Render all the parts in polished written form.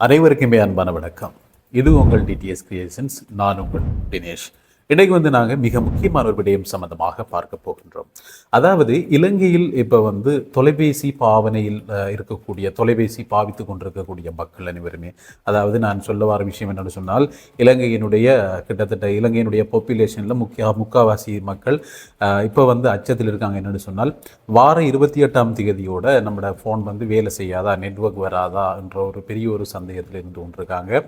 அனைவருக்குமே அன்பான வணக்கம். இது உங்கள் டிடிஎஸ் கிரியேஷன்ஸ். நான் உங்கள் தினேஷ். இன்றைக்கு நாங்கள் மிக முக்கியமான ஒரு விடயம் சம்பந்தமாக பார்க்க போகின்றோம். அதாவது இலங்கையில் இப்போ தொலைபேசி பாவனையில் இருக்கக்கூடிய தொலைபேசி பாவித்து கொண்டிருக்கக்கூடிய மக்கள் அனைவருமே, அதாவது நான் சொல்ல வர விஷயம் என்னென்னு சொன்னால், கிட்டத்தட்ட இலங்கையினுடைய பாப்புலேஷனில் முக்கால்வாசி மக்கள் இப்போ அச்சத்தில் இருக்காங்க. என்னென்னு சொன்னால், வார 28ஆம் தேதியோட நம்மளோட ஃபோன் வேலை செய்யாதா, நெட்வொர்க் வராதா என்ற ஒரு பெரிய ஒரு சந்தேகத்தில் இருந்து கொண்டிருக்காங்க.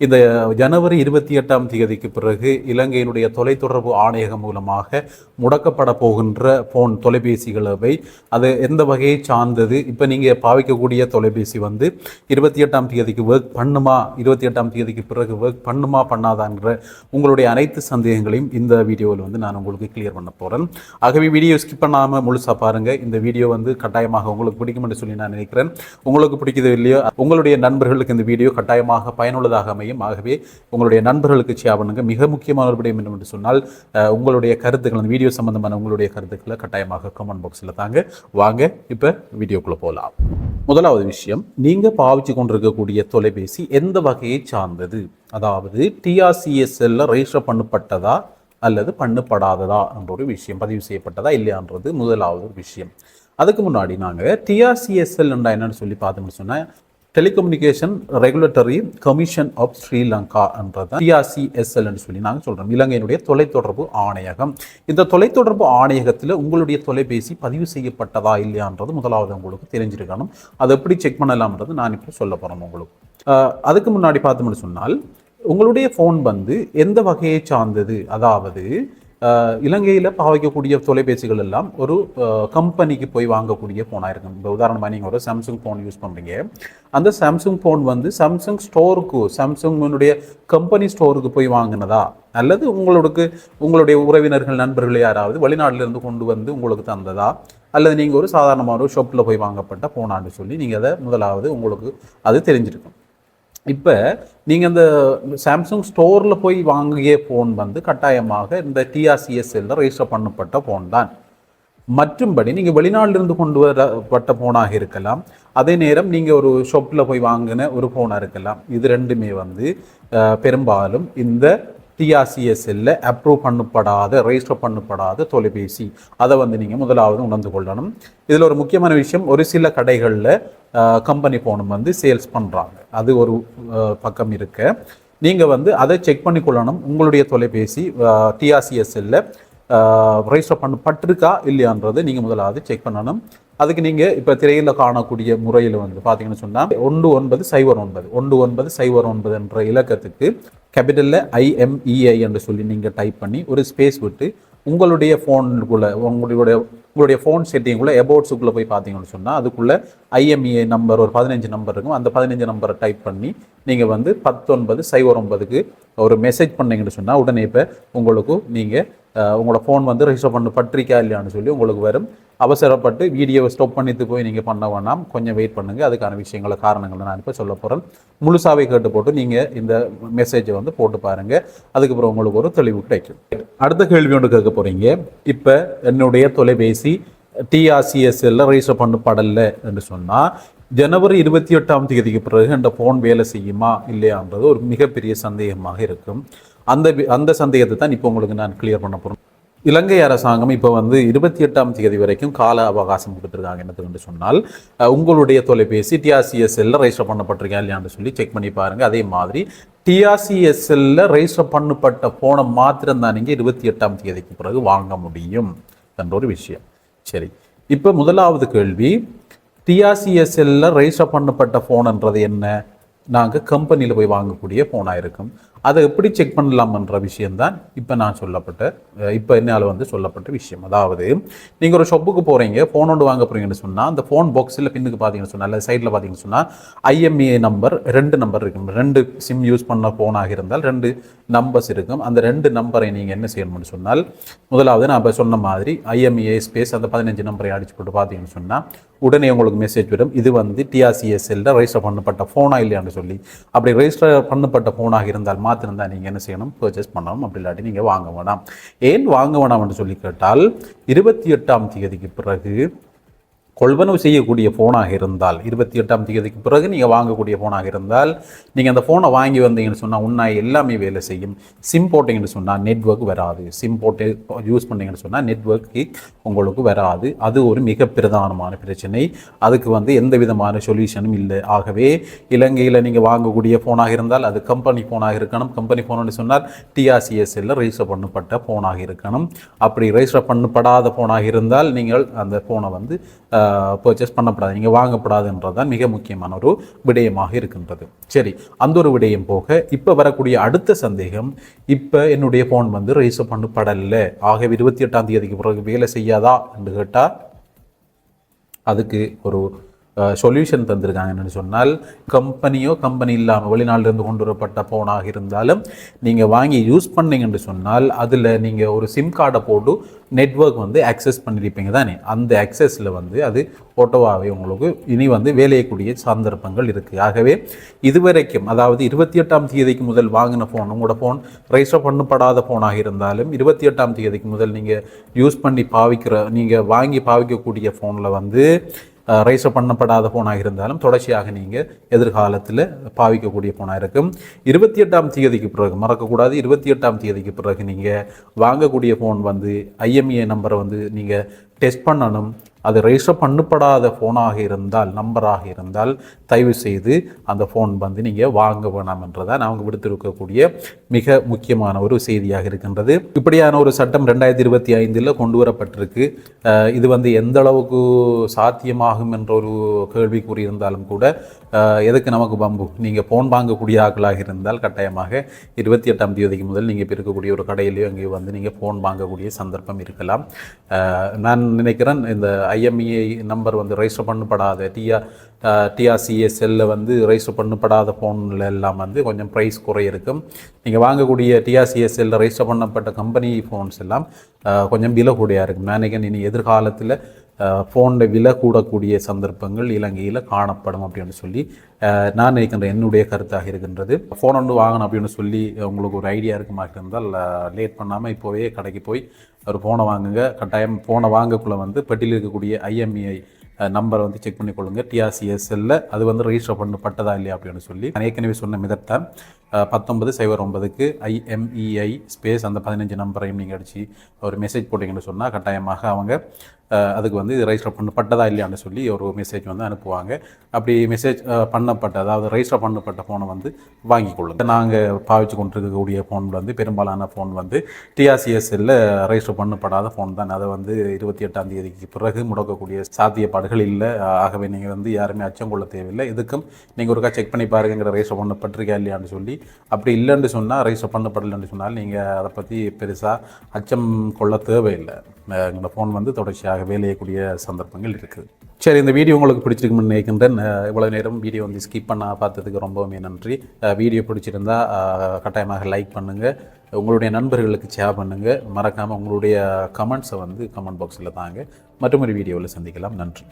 இந்த ஜனவரி 28ஆம் தேதிக்கு பிறகு இலங்கையினுடைய தொலைத்தொடர்பு ஆணையகம் மூலமாக முடக்கப்பட போகின்ற போன் தொலைபேசிகளை அது எந்த வகையை சார்ந்தது, இப்போ நீங்கள் பாவிக்கக்கூடிய தொலைபேசி 28ஆம் தேதிக்கு ஒர்க் பண்ணுமா, 28ஆம் தேதிக்கு பிறகு ஒர்க் பண்ணுமா பண்ணாதான்ற உங்களுடைய அனைத்து சந்தேகங்களையும் இந்த வீடியோவில் நான் உங்களுக்கு கிளியர் பண்ண போகிறேன். ஆகவே வீடியோ ஸ்கிப் பண்ணாமல் முழுசாக பாருங்கள். இந்த வீடியோ கட்டாயமாக உங்களுக்கு பிடிக்கும் என்று சொல்லி நான் நினைக்கிறேன். உங்களுக்கு பிடிக்குதோ இல்லையோ, உங்களுடைய நண்பர்களுக்கு இந்த வீடியோ கட்டாயமாக பயனுள்ளதாக அமையும். ஆகவே உங்களுடைய நண்பர்களுக்கு ஷேர் பண்ணுங்க. மிக முக்கியமான ஒரு விடயம் என்று சொன்னால், உங்களுடைய கருத்துக்கள், அந்த வீடியோ சம்பந்தமான உங்களுடைய கருத்துக்களை கட்டாயமாக கமெண்ட் பாக்ஸில் தாங்க. வாங்க இப்போ வீடியோக்குள்ளே போகலாம். முதலாவது விஷயம், நீங்கள் பாவிச்சு கொண்டிருக்கக்கூடிய தொலைபேசி எந்த வகையை சார்ந்தது, அதாவது டிஆர்சிஎஸ்எல்ல ரெஜிஸ்டர் பண்ணப்பட்டதா அல்லது பண்ணப்படாததா என்ற ஒரு விஷயம், பதிவு செய்யப்பட்டதா இல்லையான்றது முதலாவது ஒரு விஷயம். அதுக்கு முன்னாடி நாங்கள் டிஆர்சிஎஸ்எல் என்னன்னு சொல்லி பார்த்தோம்னு சொன்னால், telecommunication regulatory commission of Sri Lanka என்றது டிஆர்சிஎஸ்எல் என்று சொல்லி நாங்கள் சொல்கிறோம். இலங்கையினுடைய தொலைத்தொடர்பு ஆணையகம். இந்த தொலைத்தொடர்பு ஆணையகத்தில் உங்களுடைய தொலைபேசி பதிவு செய்யப்பட்டதா இல்லையான்றது முதலாவது உங்களுக்கு தெரிஞ்சிருக்கணும். அதை எப்படி செக் பண்ணலாம்ன்றது நான் இப்போ சொல்ல போகிறேன் உங்களுக்கு. அதுக்கு முன்னாடி பார்த்தோம்னு சொன்னால், உங்களுடைய ஃபோன் எந்த வகையை சார்ந்தது, அதாவது இலங்கையில் பாவிக்கக்கூடிய தொலைபேசிகள் எல்லாம் ஒரு கம்பெனிக்கு போய் வாங்கக்கூடிய ஃபோனாக இருக்கும். இப்போ உதாரணமாக நீங்கள் ஒரு சாம்சங் ஃபோன் யூஸ் பண்ணுறீங்க. அந்த சாம்சங் ஃபோன் சாம்சங் ஸ்டோருக்கு, சாம்சங்குடைய கம்பெனி ஸ்டோருக்கு போய் வாங்கினதா, அல்லது உங்களுடைய உறவினர்கள் நண்பர்கள் யாராவது வெளிநாட்டிலிருந்து கொண்டு உங்களுக்கு தந்ததா, அல்லது நீங்கள் ஒரு சாதாரணமான ஒரு ஷாப்பில் போய் வாங்கப்பட்ட ஃபோனான்னு சொல்லி நீங்கள் அதை முதலாவது உங்களுக்கு அது தெரிஞ்சிருக்கும். இப்போ நீங்கள் அந்த சாம்சங் ஸ்டோரில் போய் வாங்கிய ஃபோன் கட்டாயமாக இந்த டிஆர்சிஎஸ்எல்ல ரெஜிஸ்டர் பண்ணப்பட்ட ஃபோன் தான். மற்றும்படி நீங்கள் வெளிநாட்டிலிருந்து கொண்டு வரப்பட்ட ஃபோனாக இருக்கலாம், அதே நேரம் நீங்கள் ஒரு ஷாப்பில் போய் வாங்கின ஒரு ஃபோனாக இருக்கலாம். இது ரெண்டுமே பெரும்பாலும் இந்த டிஆர்சிஎஸ்எல்ல அப்ரூவ் பண்ணப்படாத, ரெஜிஸ்டர் பண்ணப்படாத தொலைபேசி. அதை நீங்கள் முதலாவது உணர்ந்து கொள்ளணும். இதில் ஒரு முக்கியமான விஷயம், ஒரு சில கடைகளில் கம்பெனி ஃபோனும் சேல்ஸ் பண்ணுறாங்க. அது ஒரு பக்கம் இருக்க, நீங்கள் அதை செக் பண்ணி கொள்ளணும். உங்களுடைய தொலைபேசி டிஆர்சிஎஸ்எல்ல ரெஜிஸ்டர் பண்ணப்பட்டிருக்கா இல்லையான்றது நீங்கள் முதலாவது செக் பண்ணணும். அதுக்கு நீங்கள் இப்போ திரையில் காணக்கூடிய முறையில் பார்த்தீங்கன்னு சொன்னால், 1909 என்ற இலக்கத்துக்கு கேபிட்டலில் IMEI என்று சொல்லி நீங்கள் டைப் பண்ணி ஒரு ஸ்பேஸ் விட்டு உங்களுடைய ஃபோனுக்குள்ளே உங்களுடைய ஃபோன் செட்டிங்குள்ளே எபோட்ஸுக்குள்ளே போய் பார்த்தீங்கன்னு சொன்னால், அதுக்குள்ளே IMEI நம்பர் ஒரு 15 நம்பர் இருக்கும். அந்த 15 நம்பரை டைப் பண்ணி நீங்கள் 1909க்கு ஒரு மெசேஜ் பண்ணீங்கன்னு சொன்னால், உடனே இப்போ உங்களுக்கு நீங்கள் உங்களோட ஃபோன் ரெஜிஸ்டர் பண்ணப்பட்டிருக்கா இல்லையான்னு சொல்லி உங்களுக்கு வரும். அவசரப்பட்டு வீடியோவை ஸ்டாப் பண்ணிட்டு போய் நீங்கள் பண்ண வேணாம், கொஞ்சம் வெயிட் பண்ணுங்கள். அதுக்கான விஷயங்களை, காரணங்களை நான் இப்போ சொல்ல போகிறேன். முழுசாவே கேட்டு போட்டு நீங்கள் இந்த மெசேஜை போட்டு பாருங்கள். அதுக்கப்புறம் உங்களுக்கு ஒரு தெளிவு கிடைக்கும். அடுத்த கேள்வி ஒன்று கேட்க போகிறீங்க. இப்போ என்னுடைய தொலைபேசி டிஆர்சிஎஸ்எல்ல ரெஜிஸ்டர் பண்ணப்படலை என்று சொன்னால், ஜனவரி 28ஆம் தேதிக்கு பிறகு இந்த ஃபோன் வேலை செய்யுமா இல்லையான்றது ஒரு மிகப்பெரிய சந்தேகமாக இருக்கும். அந்த சந்தேகத்தை தான் இப்போ உங்களுக்கு நான் கிளியர் பண்ண போகிறேன். இலங்கை அரசாங்கம் இப்போ 28ஆம் தேதி வரைக்கும் கால அவகாசம் கொடுத்துருக்காங்க. என்னதுன்னு சொன்னால், உங்களுடைய தொலைபேசி டிஆர்சிஎஸ்எல்ல ரெஜிஸ்டர் பண்ணப்பட்டிருக்கா இல்லையான்னு சொல்லி செக் பண்ணி பாருங்கள். அதே மாதிரி டிஆர்சிஎஸ்எல்ல ரெஜிஸ்டர் பண்ணப்பட்ட ஃபோனை மாத்திரம் தான் நீங்கள் 28ஆம் தேதிக்கு பிறகு வாங்க முடியும் என்ற ஒரு விஷயம். சரி, இப்போ முதலாவது கேள்வி, டிஆர்சிஎஸ்எல்ல ரெஜிஸ்டர் பண்ணப்பட்ட ஃபோன்ன்றது என்ன? நாங்கள் கம்பெனியில் போய் வாங்கக்கூடிய ஃபோனாக இருக்கும். அதை எப்படி செக் பண்ணலாம்ன்ற விஷயம்தான் இப்போ நான் இப்போ என்னால் சொல்லப்பட்ட விஷயம். அதாவது நீங்கள் ஒரு ஷாப்புக்கு போகிறீங்க, ஃபோன் ஒன்று வாங்க போகிறீங்கன்னு சொன்னால், அந்த ஃபோன் பாக்ஸில் பின்னுக்கு பார்த்தீங்கன்னு சொன்னால், அல்லது சைடில் பார்த்தீங்கன்னு சொன்னால் IMEI நம்பர் 2 நம்பர் இருக்கும். 2 சிம் யூஸ் பண்ண ஃபோனாக இருந்தால் 2 நம்பர்ஸ் இருக்கும். அந்த 2 நம்பரை நீங்கள் என்ன செய்யணும்னு சொன்னால், முதலாவது நான் இப்போ சொன்ன மாதிரி IMEI ஸ்பேஸ் அந்த 15 நம்பரை அடிச்சு போட்டு பார்த்தீங்கன்னு சொன்னால், உடனே உங்களுக்கு மெசேஜ் வரும். இது டிஆர்சிஎஸ்எல்ல ரெஜிஸ்டர் பண்ணப்பட்ட ஃபோனா இல்லையான்னு சொல்லி. அப்படி ரெஜிஸ்டர் பண்ணப்பட்ட ஃபோனாக இருந்தால் மாத்திரம்தான் நீங்கள் என்ன செய்யணும், பர்ச்சேஸ் பண்ணணும். அப்படி இல்லாட்டி நீங்கள் வாங்க வேணாம். ஏன் வாங்க வேணாம் என்று சொல்லி கேட்டால், 28ஆம் தேதிக்கு பிறகு கொள்வனவு செய்யக்கூடிய ஃபோனாக இருந்தால் 28ஆம் தேதிக்கு பிறகு நீங்கள் வாங்கக்கூடிய ஃபோனாக இருந்தால் நீங்கள் அந்த ஃபோனை வாங்கி வந்தீங்கன்னு சொன்னால் உன்னால் எல்லாமே வேலை செய்யும். சிம் போட்டிங்கன்னு சொன்னால் நெட்வொர்க் வராது. சிம் போட்டு யூஸ் பண்ணிங்கன்னு சொன்னால் நெட்வொர்க்கு உங்களுக்கு வராது. அது ஒரு மிக பிரதானமான பிரச்சனை. அதுக்கு எந்த விதமான சொல்யூஷனும் இல்லை. ஆகவே இலங்கையில் நீங்கள் வாங்கக்கூடிய ஃபோனாக இருந்தால் அது கம்பெனி ஃபோனாக இருக்கணும். கம்பெனி ஃபோன்னு சொன்னால் டிஆர்சிஎஸ்எல்ல ரெஜிஸ்டர் பண்ணப்பட்ட ஃபோனாக இருக்கணும். அப்படி ரெஜிஸ்டர் பண்ணப்படாத ஃபோனாக இருந்தால் நீங்கள் அந்த ஃபோனை பர்ச்சேஸ் பண்ணப்படாது, நீங்கள் வாங்கப்படாதுன்றது தான் மிக முக்கியமான ஒரு விடயமாக இருக்கின்றது. சரி, அந்த ஒரு விடயம் போக இப்போ வரக்கூடிய அடுத்த சந்தேகம், இப்போ என்னுடைய ஃபோன் ரெஜிஸ்டர் பண்ணப்படலை, ஆகவே 28ஆம் தேதிக்கு பிறகு வேலை செய்யாதா என்று கேட்டால் அதுக்கு ஒரு சொல்யூஷன் தந்திருக்காங்க. என்னென்னு சொன்னால், கம்பெனி இல்லாமல் வெளிநாட்டிலிருந்து கொண்டு வரப்பட்ட ஃபோனாக இருந்தாலும் நீங்கள் வாங்கி யூஸ் பண்ணீங்கன்னு சொன்னால் அதில் நீங்கள் ஒரு சிம் கார்டை போட்டு நெட்வொர்க் ஆக்சஸ் பண்ணியிருப்பீங்க தானே, அந்த ஆக்சஸில் அது ஓட்டோவாகவே உங்களுக்கு இனி வேலையக்கூடிய சந்தர்ப்பங்கள் இருக்குது. ஆகவே இதுவரைக்கும், அதாவது 28ஆம் தேதிக்கு முதல் வாங்கின ஃபோன், உங்களோட ஃபோன் ரெஜிஸ்டர் பண்ணப்படாத ஃபோனாக இருந்தாலும் 28ஆம் தேதிக்கு முதல் நீங்கள் யூஸ் பண்ணி நீங்கள் வாங்கி பாவிக்கக்கூடிய ஃபோனில் ரெஜிஸ்டர் பண்ணப்படாத ஃபோனாக இருந்தாலும் தொடர்ச்சியாக நீங்கள் எதிர்காலத்தில் பாவிக்கக்கூடிய ஃபோனாக இருக்கும். 28ஆம் தேதிக்கு பிறகு மறக்கக்கூடாது, 28ஆம் தேதிக்கு பிறகு நீங்கள் வாங்கக்கூடிய ஃபோன் IMEI நம்பரை நீங்கள் டெஸ்ட் பண்ணணும். அது ரெஜிஸ்டர் பண்ணப்படாத ஃபோனாக இருந்தால், நம்பராக இருந்தால் தயவு செய்து அந்த ஃபோன் நீங்கள் வாங்க வேணாம் என்றதான் அவங்க விடுத்திருக்கக்கூடிய மிக முக்கியமான ஒரு செய்தியாக இருக்கின்றது. இப்படியான ஒரு சட்டம் 2025 கொண்டு வரப்பட்டிருக்கு. இது எந்த அளவுக்கு சாத்தியமாகும் என்ற ஒரு கேள்வி கூறியிருந்தாலும் கூட, எதுக்கு நமக்கு பம்பு, நீங்கள் ஃபோன் வாங்கக்கூடிய ஆட்களாக இருந்தால் கட்டாயமாக 28ஆம் தேதிக்கு முதல் நீங்கள் இப்போ இருக்கக்கூடிய ஒரு கடையிலையோ அங்கே நீங்கள் ஃபோன் வாங்கக்கூடிய சந்தர்ப்பம் இருக்கலாம். நான் நினைக்கிறேன் இந்த IMEI நம்பர் ரெஜிஸ்டர் பண்ணப்படாத டிஆர்சிஎஸ்எல்ல ரெஜிஸ்டர் பண்ணப்படாத ஃபோனில் எல்லாம் கொஞ்சம் ப்ரைஸ் குறை இருக்கும். நீங்கள் வாங்கக்கூடிய டிஆர்சிஎஸ்எல்ல ரெஜிஸ்டர் பண்ணப்பட்ட கம்பெனி ஃபோன்ஸ் எல்லாம் கொஞ்சம் விலை கூடியாக இருக்கும். நினைக்கிறேன் இனி எதிர்காலத்தில் ஃபோனில் விலை கூடக்கூடிய சந்தர்ப்பங்கள் இலங்கையில் காணப்படும் அப்படின்னு சொல்லி நான் நினைக்கின்ற என்னுடைய கருத்தாக இருக்கின்றது. ஃபோன் வாங்கணும் அப்படின்னு சொல்லி உங்களுக்கு ஒரு ஐடியா இருக்குமா இருந்தால் லேட் பண்ணாமல் இப்போவே கடைக்கு போய் ஒரு ஃபோனை வாங்குங்க. கட்டாயம் ஃபோனை வாங்கக்குள்ளே பெட்டியில் இருக்கக்கூடிய IMEI நம்பரை செக் பண்ணிக்கொள்ளுங்க. டிஆர்சிஎஸ்எல்ல அது ரெஜிஸ்டர் பண்ணப்பட்டதா இல்லையா அப்படின்னு சொல்லி நான் ஏற்கனவே சொன்ன மிதத்தான் 1909க்கு IMEI ஸ்பேஸ் அந்த 15 நம்பரையும் நீங்கள் அடித்து ஒரு மெசேஜ் போட்டிங்கன்னு சொன்னால் கட்டாயமாக அவங்க அதுக்கு ரெஜிஸ்டர் பண்ணப்பட்டதா இல்லையான்னு சொல்லி ஒரு மெசேஜ் அனுப்புவாங்க. அப்படி மெசேஜ் பண்ணப்பட்ட, அதாவது ரெஜிஸ்டர் பண்ணப்பட்ட ஃபோனை வாங்கிக்கொள்ளுங்க. நாங்கள் பாவிச்சு கொண்டிருக்கக்கூடிய ஃபோன் பெரும்பாலான ஃபோன் டிஆர்சிஎஸ்எல்ல ரெஜிஸ்டர் பண்ணப்படாத ஃபோன் தான். அதை 28ஆம் தேதிக்கு பிறகு முடக்கக்கூடிய சாத்தியப்பாடுகள் இல்லை. ஆகவே நீங்கள் யாருமே அச்சம் கொள்ள தேவையில்லை. இதுக்கும் நீங்கள் ஒருக்கா செக் பண்ணி பாருங்கிற ரெஜிஸ்டர் பண்ணப்பட்டிருக்கா இல்லையான்னு சொல்லி. அப்படி இல்லைன்னு சொன்னால், ரெஜிஸ்டர் பண்ணப்படலைன்னு சொன்னால் நீங்கள் அதை பற்றி பெருசாக அச்சம் கொள்ள தேவையில்லை. எங்களோட ஃபோன் தொடர்ச்சியாக வேலையக்கூடிய சந்தர்ப்பங்கள் இருக்குது. சரி, இந்த வீடியோ உங்களுக்கு பிடிச்சிருக்குன்னு நினைக்கின்றேன். இவ்வளோ நேரம் வீடியோ ஸ்கிப் பண்ண பார்த்ததுக்கு ரொம்பவுமே நன்றி. வீடியோ பிடிச்சிருந்தா கட்டாயமாக லைக் பண்ணுங்கள், உங்களுடைய நண்பர்களுக்கு ஷேர் பண்ணுங்கள். மறக்காமல் உங்களுடைய கமெண்ட்ஸை கமெண்ட் பாக்ஸில் தாங்க. மற்றொரு வீடியோவில் சந்திக்கலாம். நன்றி.